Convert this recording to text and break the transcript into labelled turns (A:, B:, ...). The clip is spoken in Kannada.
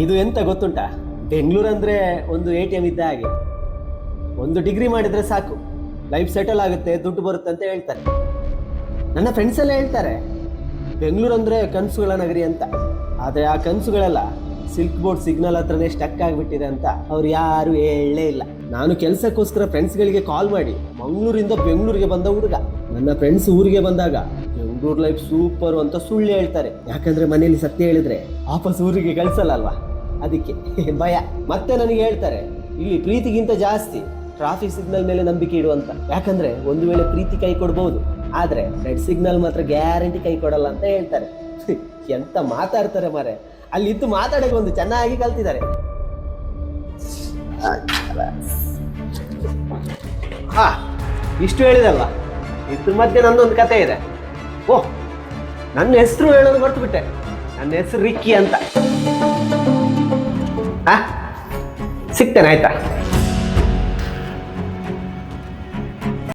A: ಇದು ಎಂತ ಗೊತ್ತುಂಟಾ, ಬೆಂಗಳೂರು ಅಂದರೆ ಒಂದು ATM ಇದ್ದ ಹಾಗೆ. ಒಂದು ಡಿಗ್ರಿ ಮಾಡಿದರೆ ಸಾಕು, ಲೈಫ್ ಸೆಟಲ್ ಆಗುತ್ತೆ, ದುಡ್ಡು ಬರುತ್ತೆ ಅಂತ ಹೇಳ್ತಾರೆ. ನನ್ನ ಫ್ರೆಂಡ್ಸ್ ಎಲ್ಲ ಹೇಳ್ತಾರೆ ಬೆಂಗಳೂರು ಅಂದರೆ ಕನಸುಗಳ ನಗರಿ ಅಂತ. ಆದರೆ ಆ ಕನಸುಗಳೆಲ್ಲ ಸಿಲ್ಕ್ ಬೋರ್ಡ್ ಸಿಗ್ನಲ್ ಹತ್ರನೇ ಸ್ಟಕ್ ಆಗಿಬಿಟ್ಟಿದೆ ಅಂತ ಅವ್ರು ಯಾರು ಹೇಳಲೇ ಇಲ್ಲ. ನಾನು ಕೆಲಸಕ್ಕೋಸ್ಕರ ಫ್ರೆಂಡ್ಸ್ಗಳಿಗೆ ಕಾಲ್ ಮಾಡಿ ಮಂಗಳೂರಿಂದ ಬೆಂಗಳೂರಿಗೆ ಬಂದ ಹುಡುಗ. ನನ್ನ ಫ್ರೆಂಡ್ಸ್ ಊರಿಗೆ ಬಂದಾಗ ಬೆಂಗಳೂರು ಲೈಫ್ ಸೂಪರು ಅಂತ ಸುಳ್ಳು ಹೇಳ್ತಾರೆ. ಯಾಕಂದ್ರೆ ಮನೆಯಲ್ಲಿ ಸತ್ಯ ಹೇಳಿದ್ರೆ ವಾಪಸ್ ಊರಿಗೆ ಕಳಿಸಲ್ಲ ಅಲ್ವಾ, ಅದಕ್ಕೆ ಭಯ. ಮತ್ತೆ ನನಗೆ ಹೇಳ್ತಾರೆ ಇಲ್ಲಿ ಪ್ರೀತಿಗಿಂತ ಜಾಸ್ತಿ ಟ್ರಾಫಿಕ್ ಸಿಗ್ನಲ್ ಮೇಲೆ ನಂಬಿಕೆ ಇಡುವಂತ. ಯಾಕಂದ್ರೆ ಒಂದು ವೇಳೆ ಪ್ರೀತಿ ಕೈ ಕೊಡ್ಬಹುದು, ಆದ್ರೆ ರೆಡ್ ಸಿಗ್ನಲ್ ಮಾತ್ರ ಗ್ಯಾರಂಟಿ ಕೈ ಕೊಡಲ್ಲ ಅಂತ ಹೇಳ್ತಾರೆ. ಎಂತ ಮಾತಾಡ್ತಾರೆ ಮಾರೆ, ಅಲ್ಲಿ ಇದ್ದು ಮಾತಾಡಕ್ಕೆ ಒಂದು ಚೆನ್ನಾಗಿ ಕಲ್ತಿದ್ದಾರೆ. ಹಾ, ಇಷ್ಟು ಹೇಳಿದಲ್ವಾ, ಇದ್ರ ಮಧ್ಯೆ ನಂದೊಂದು ಕತೆ ಇದೆ. ಓಹ್, ನನ್ನ ಹೆಸರು ಹೇಳೋದು ಮರ್ತು ಬಿಟ್ಟೆ. ನನ್ನ ಹೆಸರು ರಿಕ್ಕಿ ಅಂತ. ಹಾ, ಸಿಗ್ತೇನೆ ಆಯ್ತಾ?